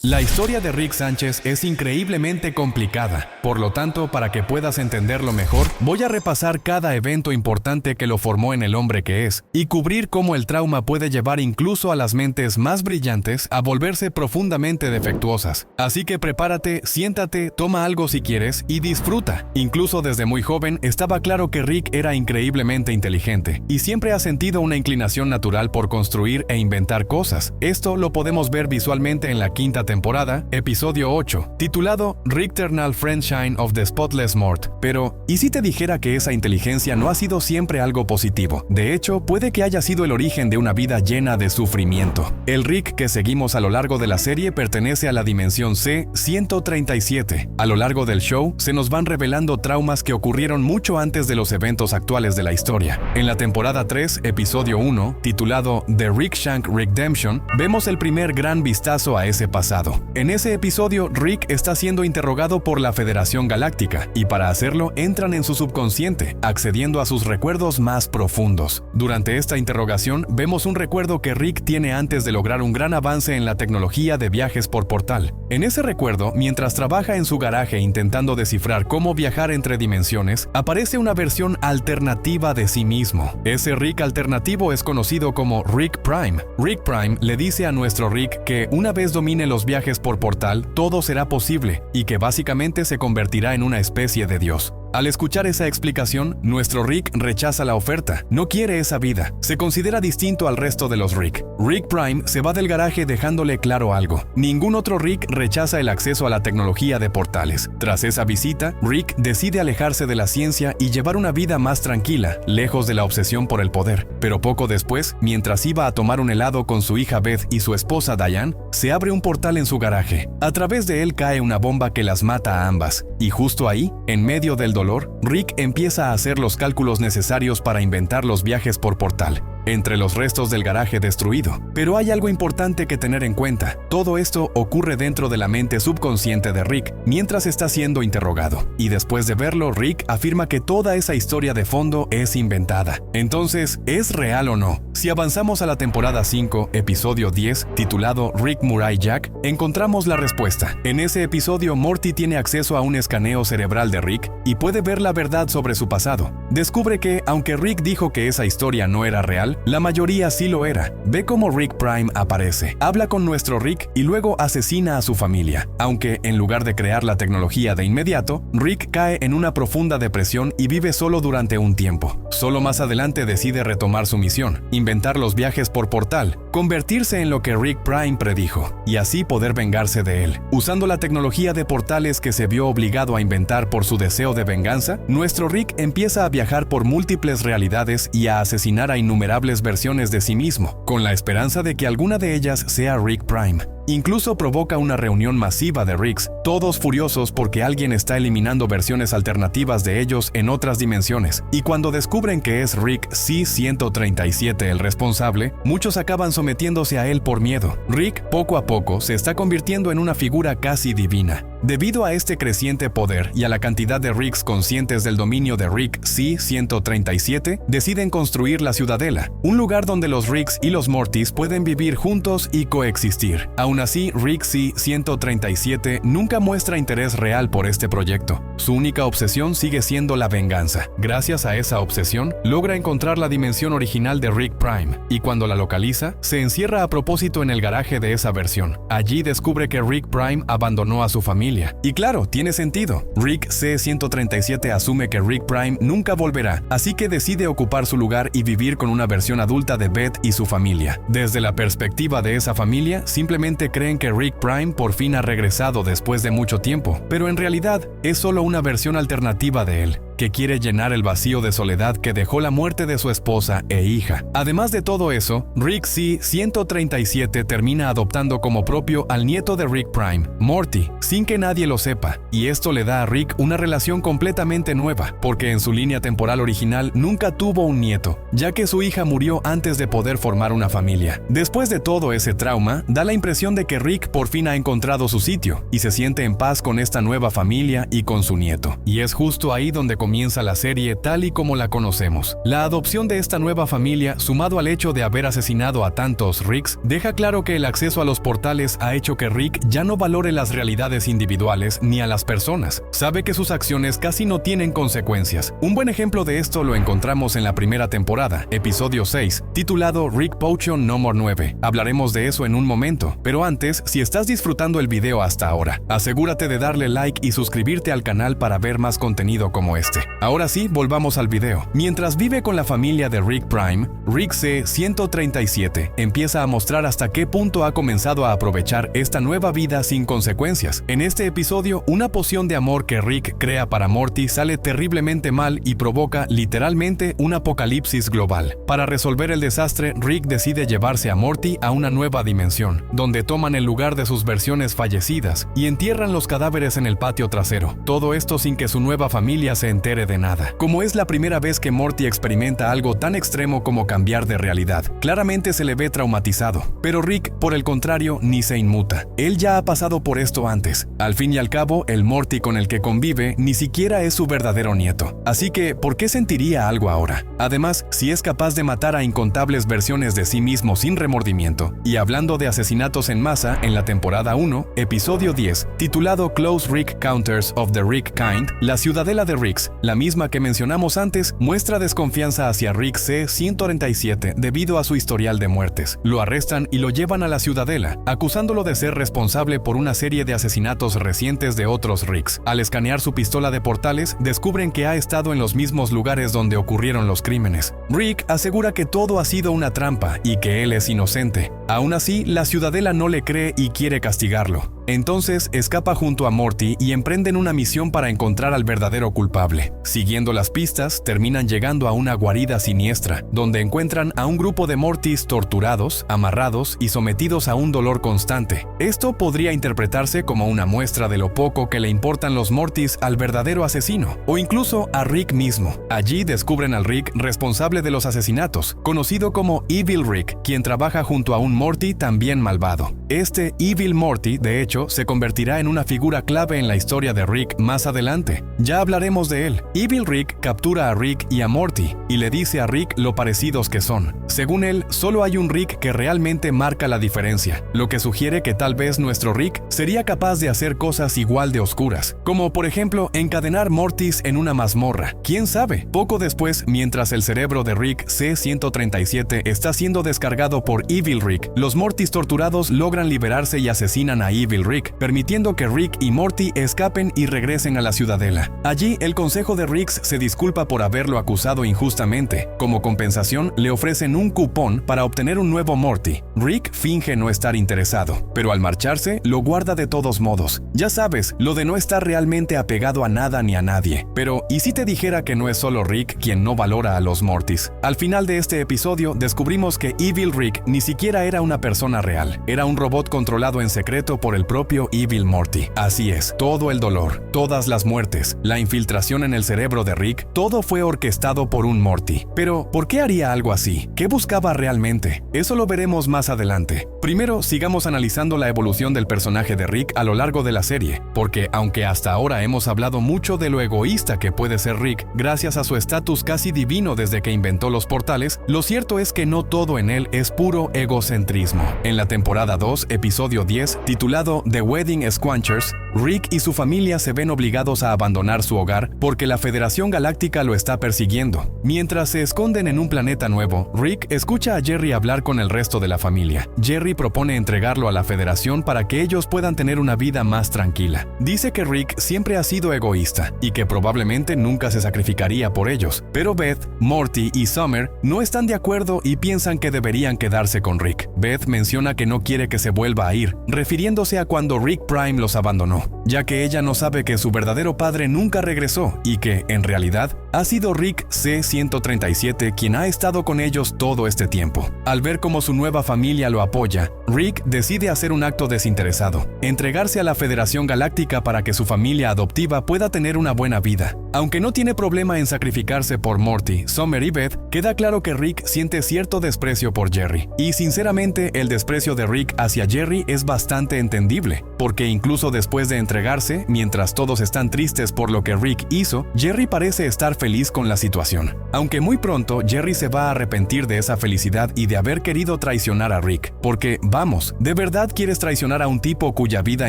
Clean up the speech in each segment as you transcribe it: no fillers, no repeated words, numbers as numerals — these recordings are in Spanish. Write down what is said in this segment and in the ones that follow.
La historia de Rick Sánchez es increíblemente complicada, por lo tanto, para que puedas entenderlo mejor, voy a repasar cada evento importante que lo formó en el hombre que es, y cubrir cómo el trauma puede llevar incluso a las mentes más brillantes a volverse profundamente defectuosas. Así que prepárate, siéntate, toma algo si quieres y disfruta. Incluso desde muy joven estaba claro que Rick era increíblemente inteligente, y siempre ha sentido una inclinación natural por construir e inventar cosas. Esto lo podemos ver visualmente en la quinta temporada, episodio 8, titulado Returnal Friendshine of the Spotless Mort. Pero, ¿y si te dijera que esa inteligencia no ha sido siempre algo positivo? De hecho, puede que haya sido el origen de una vida llena de sufrimiento. El Rick que seguimos a lo largo de la serie pertenece a la dimensión C-137. A lo largo del show, se nos van revelando traumas que ocurrieron mucho antes de los eventos actuales de la historia. En la temporada 3, episodio 1, titulado The Rick Shank Redemption, vemos el primer gran vistazo a ese pasado. En ese episodio, Rick está siendo interrogado por la Federación Galáctica, y para hacerlo entran en su subconsciente, accediendo a sus recuerdos más profundos. Durante esta interrogación, vemos un recuerdo que Rick tiene antes de lograr un gran avance en la tecnología de viajes por portal. En ese recuerdo, mientras trabaja en su garaje intentando descifrar cómo viajar entre dimensiones, aparece una versión alternativa de sí mismo. Ese Rick alternativo es conocido como Rick Prime. Rick Prime le dice a nuestro Rick que una vez domine los viajes por portal, todo será posible, y que básicamente se convertirá en una especie de Dios. Al escuchar esa explicación, nuestro Rick rechaza la oferta, no quiere esa vida, se considera distinto al resto de los Rick. Rick Prime se va del garaje dejándole claro algo: ningún otro Rick rechaza el acceso a la tecnología de portales. Tras esa visita, Rick decide alejarse de la ciencia y llevar una vida más tranquila, lejos de la obsesión por el poder. Pero poco después, mientras iba a tomar un helado con su hija Beth y su esposa Diane, se abre un portal en su garaje. A través de él cae una bomba que las mata a ambas, y justo ahí, en medio del dolor, Rick empieza a hacer los cálculos necesarios para inventar los viajes por portal entre los restos del garaje destruido. Pero hay algo importante que tener en cuenta. Todo esto ocurre dentro de la mente subconsciente de Rick, mientras está siendo interrogado. Y después de verlo, Rick afirma que toda esa historia de fondo es inventada. Entonces, ¿es real o no? Si avanzamos a la temporada 5, episodio 10, titulado Rick Murray Jack, encontramos la respuesta. En ese episodio, Morty tiene acceso a un escaneo cerebral de Rick y puede ver la verdad sobre su pasado. Descubre que, aunque Rick dijo que esa historia no era real, la mayoría sí lo era. Ve cómo Rick Prime aparece, habla con nuestro Rick y luego asesina a su familia. Aunque, en lugar de crear la tecnología de inmediato, Rick cae en una profunda depresión y vive solo durante un tiempo. Solo más adelante decide retomar su misión, inventar los viajes por portal, convertirse en lo que Rick Prime predijo, y así poder vengarse de él. Usando la tecnología de portales que se vio obligado a inventar por su deseo de venganza, nuestro Rick empieza a viajar por múltiples realidades y a asesinar a innumerables versiones de sí mismo, con la esperanza de que alguna de ellas sea Rick Prime. Incluso provoca una reunión masiva de Ricks, todos furiosos porque alguien está eliminando versiones alternativas de ellos en otras dimensiones. Y cuando descubren que es Rick C-137 el responsable, muchos acaban sometiéndose a él por miedo. Rick, poco a poco, se está convirtiendo en una figura casi divina. Debido a este creciente poder y a la cantidad de Ricks conscientes del dominio de Rick C-137, deciden construir la Ciudadela, un lugar donde los Ricks y los Mortys pueden vivir juntos y coexistir. Aún así, Rick C-137 nunca muestra interés real por este proyecto. Su única obsesión sigue siendo la venganza. Gracias a esa obsesión, logra encontrar la dimensión original de Rick Prime, y cuando la localiza, se encierra a propósito en el garaje de esa versión. Allí descubre que Rick Prime abandonó a su familia. Y claro, tiene sentido. Rick C-137 asume que Rick Prime nunca volverá, así que decide ocupar su lugar y vivir con una versión adulta de Beth y su familia. Desde la perspectiva de esa familia, simplemente creen que Rick Prime por fin ha regresado después de mucho tiempo, pero en realidad es solo una versión alternativa de él, que quiere llenar el vacío de soledad que dejó la muerte de su esposa e hija. Además de todo eso, Rick C-137 termina adoptando como propio al nieto de Rick Prime, Morty, sin que nadie lo sepa, y esto le da a Rick una relación completamente nueva, porque en su línea temporal original nunca tuvo un nieto, ya que su hija murió antes de poder formar una familia. Después de todo ese trauma, da la impresión de que Rick por fin ha encontrado su sitio, y se siente en paz con esta nueva familia y con su nieto. Y es justo ahí donde comienza la serie tal y como la conocemos. La adopción de esta nueva familia, sumado al hecho de haber asesinado a tantos Ricks, deja claro que el acceso a los portales ha hecho que Rick ya no valore las realidades individuales ni a las personas. Sabe que sus acciones casi no tienen consecuencias. Un buen ejemplo de esto lo encontramos en la primera temporada, episodio 6, titulado Rick Potion No More 9. Hablaremos de eso en un momento, pero antes, si estás disfrutando el video hasta ahora, asegúrate de darle like y suscribirte al canal para ver más contenido como este. Ahora sí, volvamos al video. Mientras vive con la familia de Rick Prime, Rick C-137 empieza a mostrar hasta qué punto ha comenzado a aprovechar esta nueva vida sin consecuencias. En este episodio, una poción de amor que Rick crea para Morty sale terriblemente mal y provoca literalmente un apocalipsis global. Para resolver el desastre, Rick decide llevarse a Morty a una nueva dimensión, donde toman el lugar de sus versiones fallecidas y entierran los cadáveres en el patio trasero. Todo esto sin que su nueva familia se entere de nada. Como es la primera vez que Morty experimenta algo tan extremo como cambiar de realidad, claramente se le ve traumatizado. Pero Rick, por el contrario, ni se inmuta. Él ya ha pasado por esto antes. Al fin y al cabo, el Morty con el que convive ni siquiera es su verdadero nieto. Así que, ¿por qué sentiría algo ahora? Además, si es capaz de matar a incontables versiones de sí mismo sin remordimiento. Y hablando de asesinatos en masa, en la temporada 1, episodio 10, titulado Close Rick Counters of the Rick Kind, la ciudadela de Ricks, la misma que mencionamos antes, muestra desconfianza hacia Rick C-137 debido a su historial de muertes. Lo arrestan y lo llevan a la ciudadela, acusándolo de ser responsable por una serie de asesinatos recientes de otros Ricks. Al escanear su pistola de portales, descubren que ha estado en los mismos lugares donde ocurrieron los crímenes. Rick asegura que todo ha sido una trampa y que él es inocente. Aún así, la ciudadela no le cree y quiere castigarlo. Entonces escapa junto a Morty y emprenden una misión para encontrar al verdadero culpable. Siguiendo las pistas, terminan llegando a una guarida siniestra, donde encuentran a un grupo de Mortys torturados, amarrados y sometidos a un dolor constante. Esto podría interpretarse como una muestra de lo poco que le importan los Mortys al verdadero asesino, o incluso a Rick mismo. Allí descubren al Rick responsable de los asesinatos, conocido como Evil Rick, quien trabaja junto a un Morty también malvado. Este Evil Morty, de hecho, se convertirá en una figura clave en la historia de Rick más adelante. Ya hablaremos de él. Evil Rick captura a Rick y a Morty y le dice a Rick lo parecidos que son. Según él, solo hay un Rick que realmente marca la diferencia, lo que sugiere que tal vez nuestro Rick sería capaz de hacer cosas igual de oscuras, como por ejemplo encadenar Mortys en una mazmorra. ¿Quién sabe? Poco después, mientras el cerebro de Rick C-137 está siendo descargado por Evil Rick, los Mortys torturados logran liberarse y asesinan a Evil Rick, permitiendo que Rick y Morty escapen y regresen a la ciudadela. Allí, el consejo de Ricks se disculpa por haberlo acusado injustamente. Como compensación, le ofrecen un cupón para obtener un nuevo Morty. Rick finge no estar interesado, pero al marcharse, lo guarda de todos modos. Ya sabes, lo de no estar realmente apegado a nada ni a nadie. Pero, ¿y si te dijera que no es solo Rick quien no valora a los Mortys? Al final de este episodio, descubrimos que Evil Rick ni siquiera era una persona real. Era un robot controlado en secreto por el propio Evil Morty. Así es, todo el dolor, todas las muertes, la infiltración en el cerebro de Rick, todo fue orquestado por un Morty. Pero, ¿por qué haría algo así? ¿Qué buscaba realmente? Eso lo veremos más adelante. Primero, sigamos analizando la evolución del personaje de Rick a lo largo de la serie, porque aunque hasta ahora hemos hablado mucho de lo egoísta que puede ser Rick, gracias a su estatus casi divino desde que inventó los portales, lo cierto es que no todo en él es puro egocentrismo. En la temporada 2, episodio 10, titulado The Wedding Squanchers, Rick y su familia se ven obligados a abandonar su hogar porque la Federación Galáctica lo está persiguiendo. Mientras se esconden en un planeta nuevo, Rick escucha a Jerry hablar con el resto de la familia. Jerry propone entregarlo a la Federación para que ellos puedan tener una vida más tranquila. Dice que Rick siempre ha sido egoísta y que probablemente nunca se sacrificaría por ellos, pero Beth, Morty y Summer no están de acuerdo y piensan que deberían quedarse con Rick. Beth menciona que no quiere que se vuelva a ir, refiriéndose a cuando Rick Prime los abandonó, ya que ella no sabe que su verdadero padre nunca regresó y que, en realidad, ha sido Rick C-137 quien ha estado con ellos todo este tiempo. Al ver cómo su nueva familia lo apoya, Rick decide hacer un acto desinteresado, entregarse a la Federación Galáctica para que su familia adoptiva pueda tener una buena vida. Aunque no tiene problema en sacrificarse por Morty, Summer y Beth, queda claro que Rick siente cierto desprecio por Jerry. Y sinceramente, el desprecio de Rick hacia Jerry es bastante entendible, porque incluso después Después de entregarse, mientras todos están tristes por lo que Rick hizo, Jerry parece estar feliz con la situación. Aunque muy pronto Jerry se va a arrepentir de esa felicidad y de haber querido traicionar a Rick. Porque, vamos, ¿de verdad quieres traicionar a un tipo cuya vida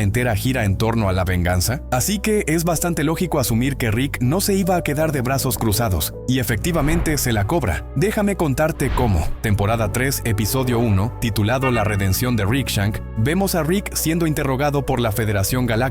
entera gira en torno a la venganza? Así que es bastante lógico asumir que Rick no se iba a quedar de brazos cruzados, y efectivamente se la cobra. Déjame contarte cómo. Temporada 3, episodio 1, titulado La redención de Rick Shank, vemos a Rick siendo interrogado por la Federación Galáctica.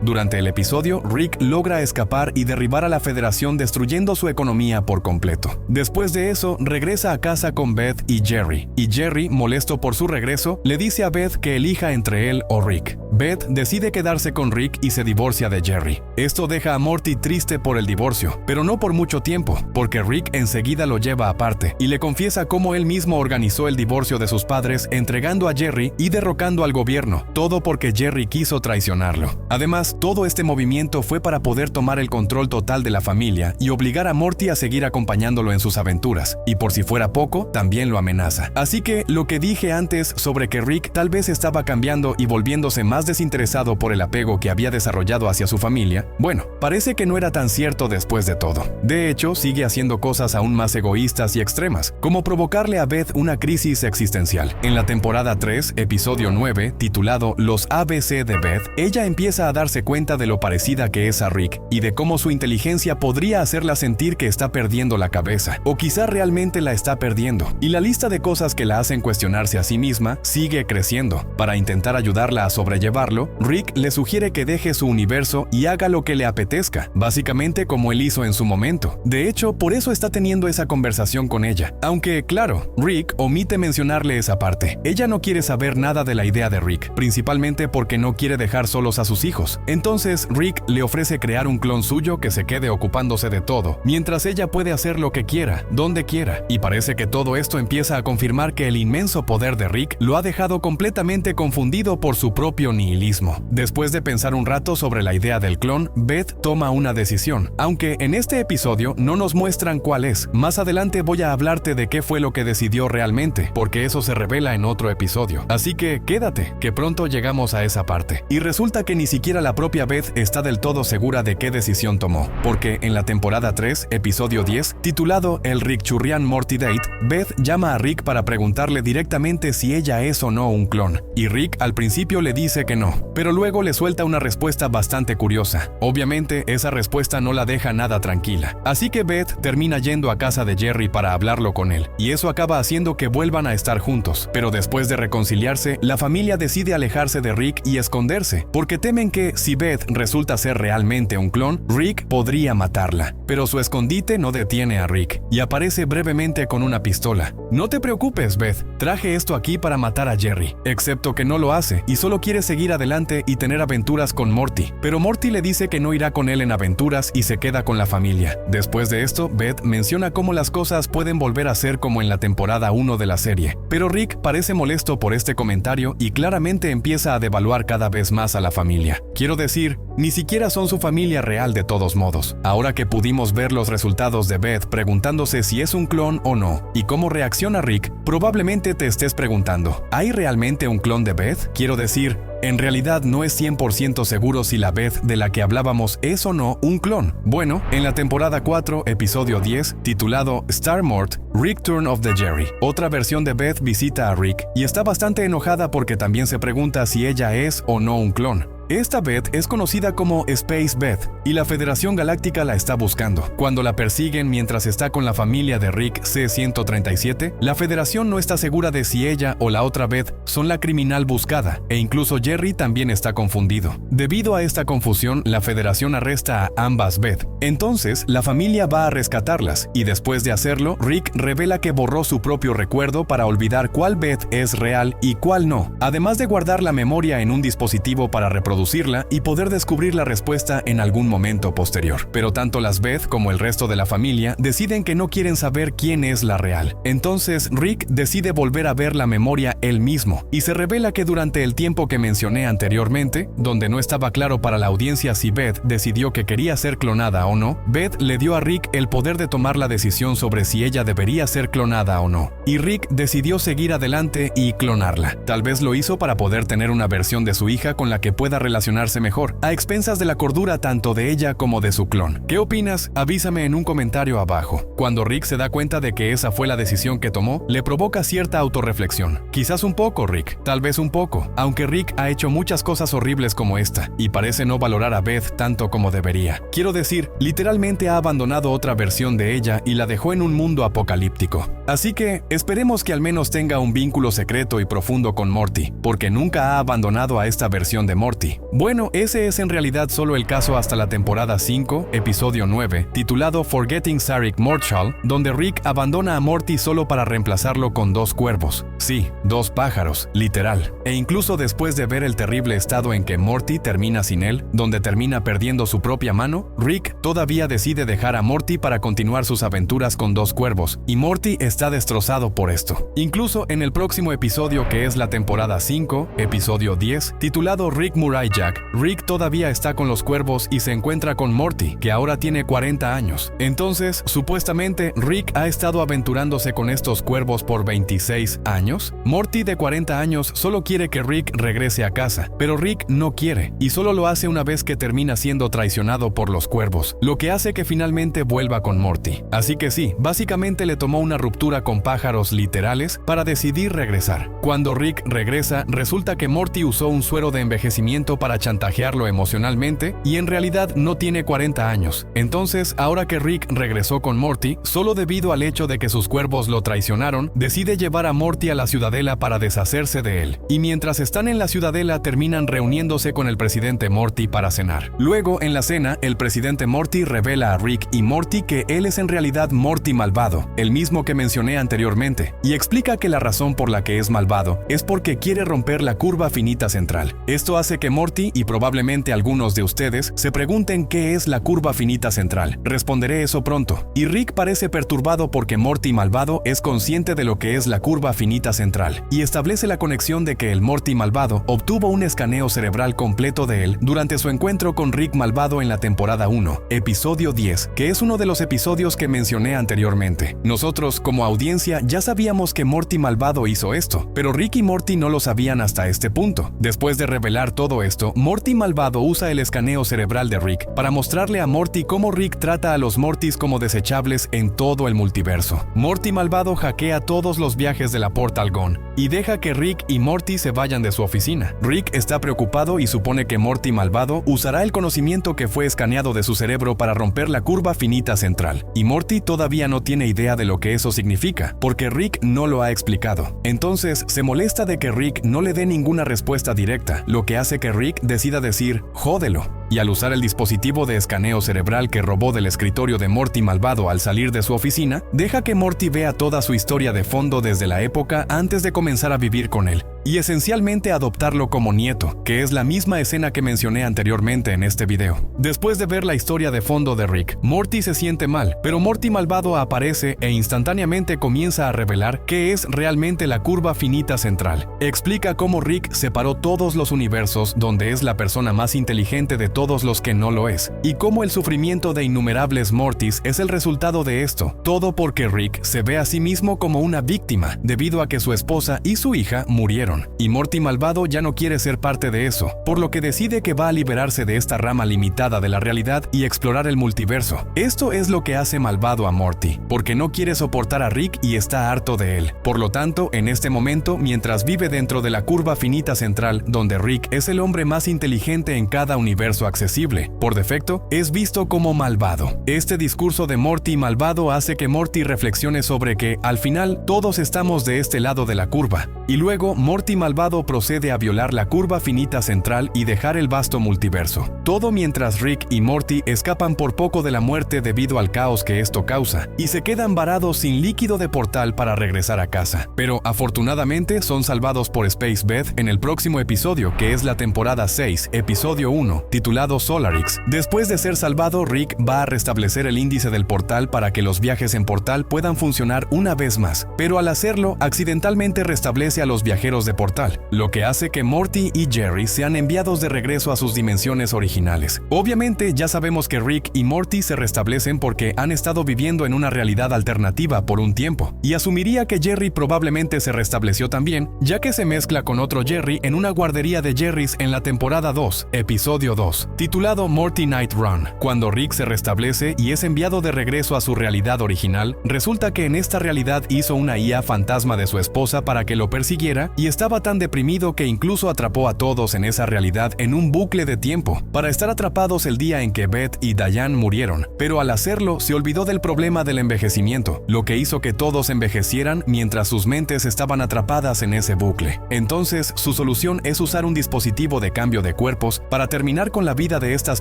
Durante el episodio, Rick logra escapar y derribar a la Federación destruyendo su economía por completo. Después de eso, regresa a casa con Beth y Jerry. Y Jerry, molesto por su regreso, le dice a Beth que elija entre él o Rick. Beth decide quedarse con Rick y se divorcia de Jerry. Esto deja a Morty triste por el divorcio, pero no por mucho tiempo, porque Rick enseguida lo lleva aparte y le confiesa cómo él mismo organizó el divorcio de sus padres entregando a Jerry y derrocando al gobierno, todo porque Jerry quiso traicionarlo. Además, todo este movimiento fue para poder tomar el control total de la familia y obligar a Morty a seguir acompañándolo en sus aventuras, y por si fuera poco, también lo amenaza. Así que lo que dije antes sobre que Rick tal vez estaba cambiando y volviéndose más desinteresado por el apego que había desarrollado hacia su familia, bueno, parece que no era tan cierto después de todo. De hecho, sigue haciendo cosas aún más egoístas y extremas, como provocarle a Beth una crisis existencial. En la temporada 3, episodio 9, titulado Los ABC de Beth, ella empieza a darse cuenta de lo parecida que es a Rick y de cómo su inteligencia podría hacerla sentir que está perdiendo la cabeza, o quizá realmente la está perdiendo. Y la lista de cosas que la hacen cuestionarse a sí misma sigue creciendo. Para intentar ayudarla a sobrellevarlo, Rick le sugiere que deje su universo y haga lo que le apetezca, básicamente como él hizo en su momento. De hecho, por eso está teniendo esa conversación con ella. Aunque, claro, Rick omite mencionarle esa parte. Ella no quiere saber nada de la idea de Rick, principalmente porque no quiere dejar solos a sus hijos. Entonces, Rick le ofrece crear un clon suyo que se quede ocupándose de todo, mientras ella puede hacer lo que quiera, donde quiera. Y parece que todo esto empieza a confirmar que el inmenso poder de Rick lo ha dejado completamente confundido por su propio nihilismo. Después de pensar un rato sobre la idea del clon, Beth toma una decisión, aunque en este episodio no nos muestran cuál es. Más adelante voy a hablarte de qué fue lo que decidió realmente, porque eso se revela en otro episodio. Así que quédate, que pronto llegamos a esa parte. Y resulta que ni siquiera la propia Beth está del todo segura de qué decisión tomó, porque en la temporada 3, episodio 10, titulado El Rick Churrian Morty Date, Beth llama a Rick para preguntarle directamente si ella es o no un clon, y Rick al principio le dice que no, pero luego le suelta una respuesta bastante curiosa. Obviamente, esa respuesta no la deja nada tranquila, así que Beth termina yendo a casa de Jerry para hablarlo con él, y eso acaba haciendo que vuelvan a estar juntos. Pero después de reconciliarse, la familia decide alejarse de Rick y esconderse, porque temen que, si Beth resulta ser realmente un clon, Rick podría matarla. Pero su escondite no detiene a Rick, y aparece brevemente con una pistola. No te preocupes, Beth, traje esto aquí para matar a Jerry, excepto que no lo hace, y solo quiere seguir adelante y tener aventuras con Morty. Pero Morty le dice que no irá con él en aventuras y se queda con la familia. Después de esto, Beth menciona cómo las cosas pueden volver a ser como en la temporada 1 de la serie. Pero Rick parece molesto por este comentario y claramente empieza a devaluar cada vez más a la familia. Quiero decir, ni siquiera son su familia real de todos modos. Ahora que pudimos ver los resultados de Beth preguntándose si es un clon o no, y cómo reacciona Rick, probablemente te estés preguntando, ¿hay realmente un clon de Beth? Quiero decir, en realidad no es 100% seguro si la Beth de la que hablábamos es o no un clon. Bueno, en la temporada 4, episodio 10, titulado Starmort, Return of the Jerry, otra versión de Beth visita a Rick y está bastante enojada porque también se pregunta si ella es o no un clon. Esta Beth es conocida como Space Beth y la Federación Galáctica la está buscando. Cuando la persiguen mientras está con la familia de Rick C-137, la Federación no está segura de si ella o la otra Beth son la criminal buscada, e incluso Jerry también está confundido. Debido a esta confusión, la Federación arresta a ambas Beth. Entonces, la familia va a rescatarlas, y después de hacerlo, Rick revela que borró su propio recuerdo para olvidar cuál Beth es real y cuál no, además de guardar la memoria en un dispositivo para reproducirla y poder descubrir la respuesta en algún momento posterior. Pero tanto las Beth como el resto de la familia deciden que no quieren saber quién es la real. Entonces Rick decide volver a ver la memoria él mismo, y se revela que durante el tiempo que mencioné anteriormente, donde no estaba claro para la audiencia si Beth decidió que quería ser clonada o no, Beth le dio a Rick el poder de tomar la decisión sobre si ella debería ser clonada o no, y Rick decidió seguir adelante y clonarla. Tal vez lo hizo para poder tener una versión de su hija con la que pueda relacionarse relacionarse mejor, a expensas de la cordura tanto de ella como de su clon. ¿Qué opinas? Avísame en un comentario abajo. Cuando Rick se da cuenta de que esa fue la decisión que tomó, le provoca cierta autorreflexión. Quizás un poco, Rick, tal vez un poco, aunque Rick ha hecho muchas cosas horribles como esta, y parece no valorar a Beth tanto como debería. Quiero decir, literalmente ha abandonado otra versión de ella y la dejó en un mundo apocalíptico. Así que, esperemos que al menos tenga un vínculo secreto y profundo con Morty, porque nunca ha abandonado a esta versión de Morty. Bueno, ese es en realidad solo el caso hasta la temporada 5, episodio 9, titulado Forgetting Sarek Marshall, donde Rick abandona a Morty solo para reemplazarlo con 2 cuervos. Sí, 2 pájaros, literal. E incluso después de ver el terrible estado en que Morty termina sin él, donde termina perdiendo su propia mano, Rick todavía decide dejar a Morty para continuar sus aventuras con 2 cuervos, y Morty está destrozado por esto. Incluso en el próximo episodio, que es la temporada 5, episodio 10, titulado Rick Murray Jack, Rick todavía está con los cuervos y se encuentra con Morty, que ahora tiene 40 años. Entonces, supuestamente, Rick ha estado aventurándose con estos cuervos por 26 años. Morty, de 40 años, solo quiere que Rick regrese a casa, pero Rick no quiere, y solo lo hace una vez que termina siendo traicionado por los cuervos, lo que hace que finalmente vuelva con Morty. Así que sí, básicamente le tomó una ruptura con pájaros literales para decidir regresar. Cuando Rick regresa, resulta que Morty usó un suero de envejecimiento para chantajearlo emocionalmente, y en realidad no tiene 40 años. Entonces, ahora que Rick regresó con Morty, solo debido al hecho de que sus cuervos lo traicionaron, decide llevar a Morty a la ciudadela para deshacerse de él. Y mientras están en la ciudadela, terminan reuniéndose con el presidente Morty para cenar. Luego, en la cena, el presidente Morty revela a Rick y Morty que él es en realidad Morty malvado, el mismo que mencioné anteriormente, y explica que la razón por la que es malvado es porque quiere romper la curva finita central. Esto hace que Morty, y probablemente algunos de ustedes, se pregunten qué es la curva finita central. Responderé eso pronto. Y Rick parece perturbado porque Morty malvado es consciente de lo que es la curva finita central, y establece la conexión de que el Morty malvado obtuvo un escaneo cerebral completo de él durante su encuentro con Rick malvado en la temporada 1, episodio 10, que es uno de los episodios que mencioné anteriormente. Nosotros, como audiencia, ya sabíamos que Morty malvado hizo esto, pero Rick y Morty no lo sabían hasta este punto. Después de revelar todo esto, Morty malvado usa el escaneo cerebral de Rick para mostrarle a Morty cómo Rick trata a los Mortys como desechables en todo el multiverso. Morty malvado hackea todos los viajes de la Portal Gun y deja que Rick y Morty se vayan de su oficina. Rick está preocupado y supone que Morty malvado usará el conocimiento que fue escaneado de su cerebro para romper la curva finita central. Y Morty todavía no tiene idea de lo que eso significa, porque Rick no lo ha explicado. Entonces, se molesta de que Rick no le dé ninguna respuesta directa, lo que hace que Rick decida decir, jódelo. Y al usar el dispositivo de escaneo cerebral que robó del escritorio de Morty malvado al salir de su oficina, deja que Morty vea toda su historia de fondo desde la época antes de comenzar a vivir con él, y esencialmente adoptarlo como nieto, que es la misma escena que mencioné anteriormente en este video. Después de ver la historia de fondo de Rick, Morty se siente mal, pero Morty malvado aparece e instantáneamente comienza a revelar qué es realmente la curva finita central. Explica cómo Rick separó todos los universos donde es la persona más inteligente de todos los que no lo es, y cómo el sufrimiento de innumerables Mortys es el resultado de esto, todo porque Rick se ve a sí mismo como una víctima, debido a que su esposa y su hija murieron, y Morty malvado ya no quiere ser parte de eso, por lo que decide que va a liberarse de esta rama limitada de la realidad y explorar el multiverso. Esto es lo que hace malvado a Morty, porque no quiere soportar a Rick y está harto de él. Por lo tanto, en este momento, mientras vive dentro de la curva finita central, donde Rick es el hombre más inteligente en cada universo accesible, por defecto, es visto como malvado. Este discurso de Morty malvado hace que Morty reflexione sobre que, al final, todos estamos de este lado de la curva, y luego Morty malvado procede a violar la curva finita central y dejar el vasto multiverso. Todo mientras Rick y Morty escapan por poco de la muerte debido al caos que esto causa, y se quedan varados sin líquido de portal para regresar a casa. Pero afortunadamente son salvados por Space Beth en el próximo episodio, que es la temporada 6, episodio 1, titulado Solarix. Después de ser salvado, Rick va a restablecer el índice del portal para que los viajes en portal puedan funcionar una vez más, pero al hacerlo, accidentalmente restablece enfrentarse a los viajeros de portal, lo que hace que Morty y Jerry sean enviados de regreso a sus dimensiones originales. Obviamente ya sabemos que Rick y Morty se restablecen porque han estado viviendo en una realidad alternativa por un tiempo, y asumiría que Jerry probablemente se restableció también, ya que se mezcla con otro Jerry en una guardería de Jerrys en la temporada 2, episodio 2, titulado Morty Night Run. Cuando Rick se restablece y es enviado de regreso a su realidad original, resulta que en esta realidad hizo una IA fantasma de su esposa para que lo persiguiera y estaba tan deprimido que incluso atrapó a todos en esa realidad en un bucle de tiempo, para estar atrapados el día en que Beth y Diane murieron, pero al hacerlo se olvidó del problema del envejecimiento, lo que hizo que todos envejecieran mientras sus mentes estaban atrapadas en ese bucle. Entonces, su solución es usar un dispositivo de cambio de cuerpos para terminar con la vida de estas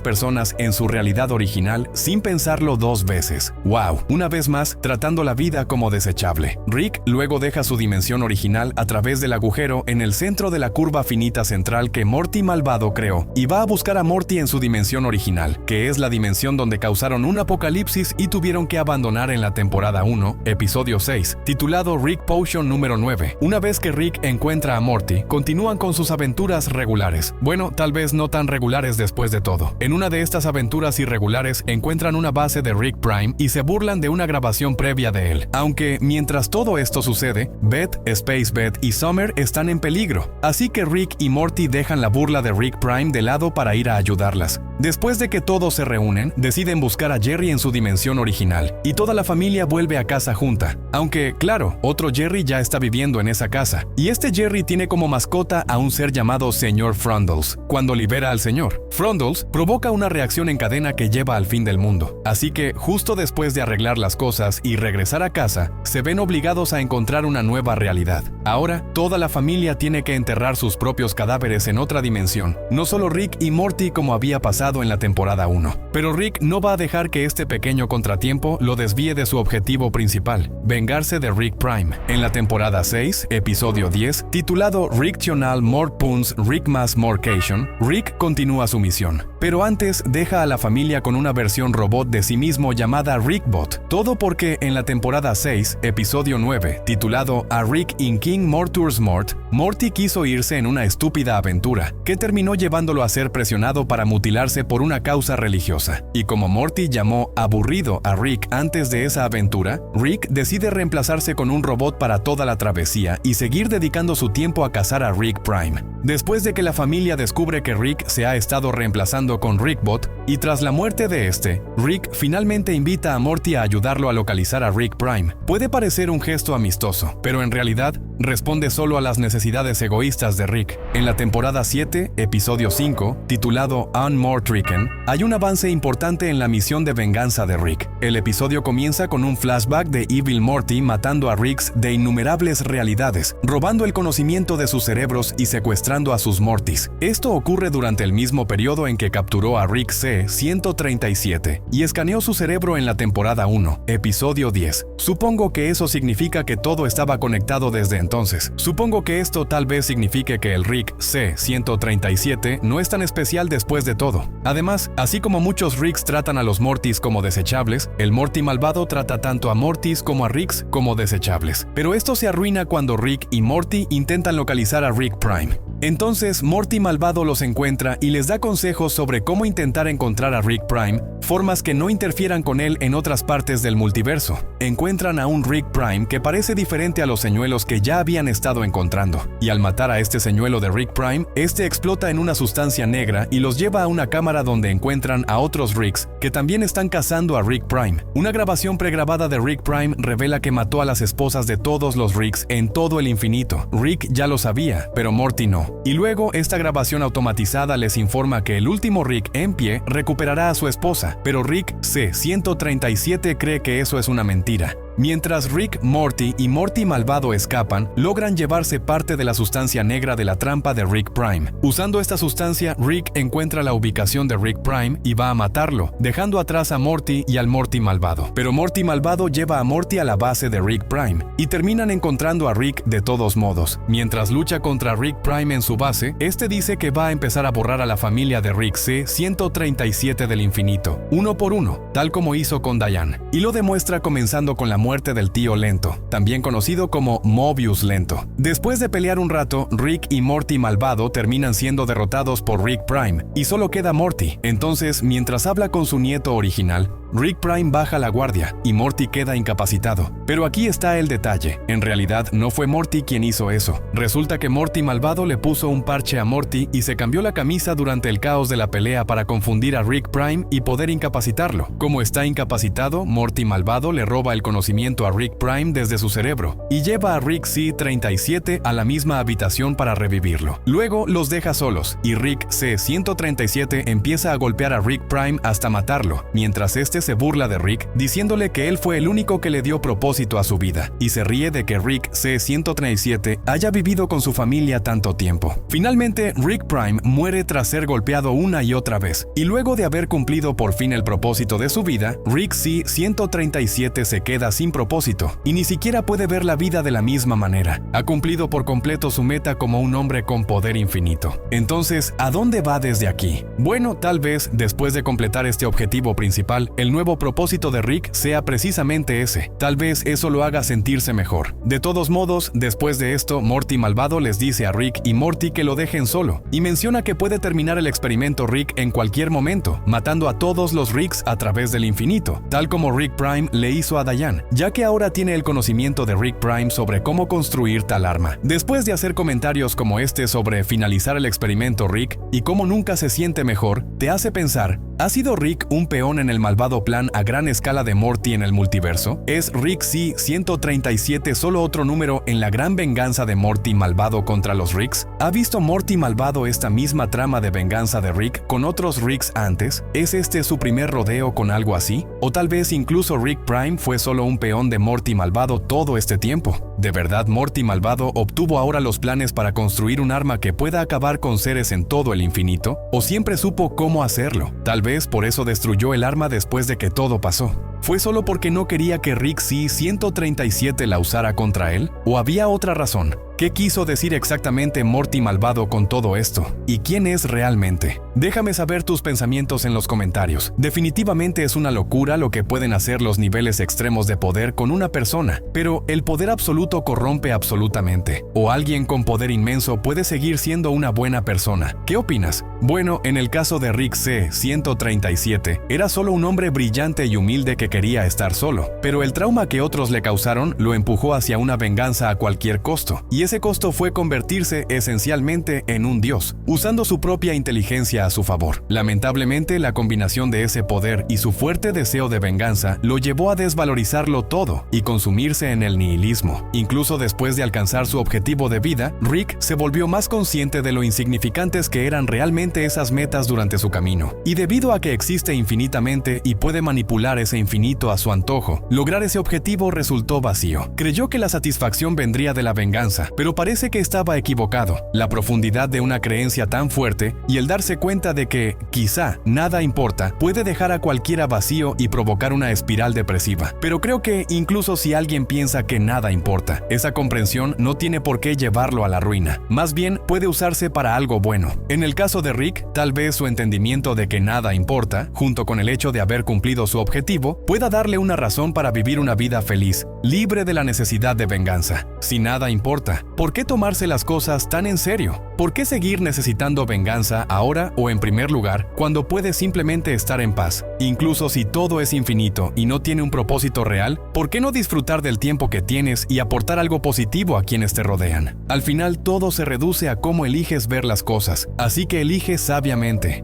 personas en su realidad original sin pensarlo dos veces. ¡Wow! Una vez más, tratando la vida como desechable. Rick luego deja su dimensión original a través del agujero en el centro de la curva finita central que Morty malvado creó, y va a buscar a Morty en su dimensión original, que es la dimensión donde causaron un apocalipsis y tuvieron que abandonar en la temporada 1, episodio 6, titulado Rick Potion número 9. Una vez que Rick encuentra a Morty, continúan con sus aventuras regulares. Bueno, tal vez no tan regulares después de todo. En una de estas aventuras irregulares encuentran una base de Rick Prime y se burlan de una grabación previa de él. Aunque mientras todo esto sucede, Beth, Space Beth y Summer están en peligro, así que Rick y Morty dejan la burla de Rick Prime de lado para ir a ayudarlas. Después de que todos se reúnen, deciden buscar a Jerry en su dimensión original, y toda la familia vuelve a casa junta. Aunque, claro, otro Jerry ya está viviendo en esa casa, y este Jerry tiene como mascota a un ser llamado Señor Frundles. Cuando libera al señor, Frundles provoca una reacción en cadena que lleva al fin del mundo. Así que, justo después de arreglar las cosas y regresar a casa, se ven obligados a encontrar una nueva realidad. Ahora, toda la familia tiene que enterrar sus propios cadáveres en otra dimensión, no solo Rick y Morty como había pasado en la temporada 1. Pero Rick no va a dejar que este pequeño contratiempo lo desvíe de su objetivo principal, vengarse de Rick Prime. En la temporada 6, episodio 10, titulado Ricktional More Puns Rick Mass Morcation, Rick continúa su misión. Pero antes deja a la familia con una versión robot de sí mismo llamada Rickbot. Todo porque en la temporada 6, episodio 9, titulado A Rick in King Mortur's Mort, Morty quiso irse en una estúpida aventura, que terminó llevándolo a ser presionado para mutilarse por una causa religiosa. Y como Morty llamó aburrido a Rick antes de esa aventura, Rick decide reemplazarse con un robot para toda la travesía y seguir dedicando su tiempo a cazar a Rick Prime. Después de que la familia descubre que Rick se ha estado reemplazando con Rickbot, y tras la muerte de este, Rick finalmente invita a Morty a ayudarlo a localizar a Rick Prime. Puede parecer un gesto amistoso, pero en realidad responde solo a las necesidades egoístas de Rick. En la temporada 7, episodio 5, titulado Unmortricken, hay un avance importante en la misión de venganza de Rick. El episodio comienza con un flashback de Evil Morty matando a Ricks de innumerables realidades, robando el conocimiento de sus cerebros y secuestrando a sus Mortys. Esto ocurre durante el mismo periodo en que capturó a Rick C-137 y escaneó su cerebro en la temporada 1, episodio 10. Supongo que eso significa que todo estaba conectado desde entonces. Supongo que esto tal vez signifique que el Rick C-137 no es tan especial después de todo. Además, así como muchos Ricks tratan a los Mortys como desechables, el Morty malvado trata tanto a Mortys como a Ricks como desechables. Pero esto se arruina cuando Rick y Morty intentan localizar a Rick Prime. Entonces, Morty malvado los encuentra y les da consejos sobre cómo intentar encontrar a Rick Prime, formas que no interfieran con él en otras partes del multiverso. Encuentran a un Rick Prime que parece diferente a los señuelos que ya habían estado encontrando, y al matar a este señuelo de Rick Prime, este explota en una sustancia negra y los lleva a una cámara donde encuentran a otros Ricks que también están cazando a Rick Prime. Una grabación pregrabada de Rick Prime revela que mató a las esposas de todos los Ricks en todo el infinito. Rick ya lo sabía, pero Morty no. Y luego esta grabación automatizada les informa que el último Rick en pie recuperará a su esposa, pero Rick C-137 cree que eso es una mentira. Mientras Rick, Morty y Morty malvado escapan, logran llevarse parte de la sustancia negra de la trampa de Rick Prime. Usando esta sustancia, Rick encuentra la ubicación de Rick Prime y va a matarlo, dejando atrás a Morty y al Morty malvado. Pero Morty malvado lleva a Morty a la base de Rick Prime, y terminan encontrando a Rick de todos modos. Mientras lucha contra Rick Prime en su base, este dice que va a empezar a borrar a la familia de Rick C-137 del infinito, uno por uno, tal como hizo con Diane. Y lo demuestra comenzando con la muerte muerte del tío lento, también conocido como Mobius lento. Después de pelear un rato, Rick y Morty malvado terminan siendo derrotados por Rick Prime, y solo queda Morty. Entonces, mientras habla con su nieto original, Rick Prime baja la guardia y Morty queda incapacitado. Pero aquí está el detalle, en realidad no fue Morty quien hizo eso. Resulta que Morty malvado le puso un parche a Morty y se cambió la camisa durante el caos de la pelea para confundir a Rick Prime y poder incapacitarlo. Como está incapacitado, Morty malvado le roba el conocimiento a Rick Prime desde su cerebro y lleva a Rick C-137 a la misma habitación para revivirlo. Luego los deja solos y Rick C-137 empieza a golpear a Rick Prime hasta matarlo, mientras este se burla de Rick, diciéndole que él fue el único que le dio propósito a su vida, y se ríe de que Rick C-137 haya vivido con su familia tanto tiempo. Finalmente, Rick Prime muere tras ser golpeado una y otra vez, y luego de haber cumplido por fin el propósito de su vida, Rick C-137 se queda sin propósito, y ni siquiera puede ver la vida de la misma manera. Ha cumplido por completo su meta como un hombre con poder infinito. Entonces, ¿a dónde va desde aquí? Bueno, tal vez, después de completar este objetivo principal, el nuevo propósito de Rick sea precisamente ese. Tal vez eso lo haga sentirse mejor. De todos modos, después de esto, Morty malvado les dice a Rick y Morty que lo dejen solo, y menciona que puede terminar el experimento Rick en cualquier momento, matando a todos los Ricks a través del infinito, tal como Rick Prime le hizo a Diane, ya que ahora tiene el conocimiento de Rick Prime sobre cómo construir tal arma. Después de hacer comentarios como este sobre finalizar el experimento Rick y cómo nunca se siente mejor, te hace pensar, ¿ha sido Rick un peón en el malvado plan a gran escala de Morty en el multiverso? ¿Es Rick C-137 solo otro número en la gran venganza de Morty malvado contra los Ricks? ¿Ha visto Morty malvado esta misma trama de venganza de Rick con otros Ricks antes? ¿Es este su primer rodeo con algo así? ¿O tal vez incluso Rick Prime fue solo un peón de Morty malvado todo este tiempo? ¿De verdad Morty malvado obtuvo ahora los planes para construir un arma que pueda acabar con seres en todo el infinito? ¿O siempre supo cómo hacerlo? Tal vez por eso destruyó el arma después de que todo pasó. ¿Fue solo porque no quería que Rick C-137 la usara contra él? ¿O había otra razón? ¿Qué quiso decir exactamente Morty malvado con todo esto? ¿Y quién es realmente? Déjame saber tus pensamientos en los comentarios. Definitivamente es una locura lo que pueden hacer los niveles extremos de poder con una persona, pero el poder absoluto corrompe absolutamente. ¿O alguien con poder inmenso puede seguir siendo una buena persona? ¿Qué opinas? Bueno, en el caso de Rick C-137, era solo un hombre brillante y humilde que quería estar solo, pero el trauma que otros le causaron lo empujó hacia una venganza a cualquier costo, y ese costo fue convertirse esencialmente en un dios, usando su propia inteligencia a su favor. Lamentablemente, la combinación de ese poder y su fuerte deseo de venganza lo llevó a desvalorizarlo todo y consumirse en el nihilismo. Incluso después de alcanzar su objetivo de vida, Rick se volvió más consciente de lo insignificantes que eran realmente esas metas durante su camino. Y debido a que existe infinitamente y puede manipular ese infinito a su antojo, lograr ese objetivo resultó vacío. Creyó que la satisfacción vendría de la venganza, pero parece que estaba equivocado. La profundidad de una creencia tan fuerte y el darse cuenta de que, quizá, nada importa, puede dejar a cualquiera vacío y provocar una espiral depresiva. Pero creo que, incluso si alguien piensa que nada importa, esa comprensión no tiene por qué llevarlo a la ruina. Más bien, puede usarse para algo bueno. En el caso de Rick, tal vez su entendimiento de que nada importa, junto con el hecho de haber cumplido su objetivo, pueda darle una razón para vivir una vida feliz, libre de la necesidad de venganza. Si nada importa, ¿por qué tomarse las cosas tan en serio? ¿Por qué seguir necesitando venganza ahora o en primer lugar, cuando puedes simplemente estar en paz? Incluso si todo es infinito y no tiene un propósito real, ¿por qué no disfrutar del tiempo que tienes y aportar algo positivo a quienes te rodean? Al final todo se reduce a cómo eliges ver las cosas, así que elige sabiamente.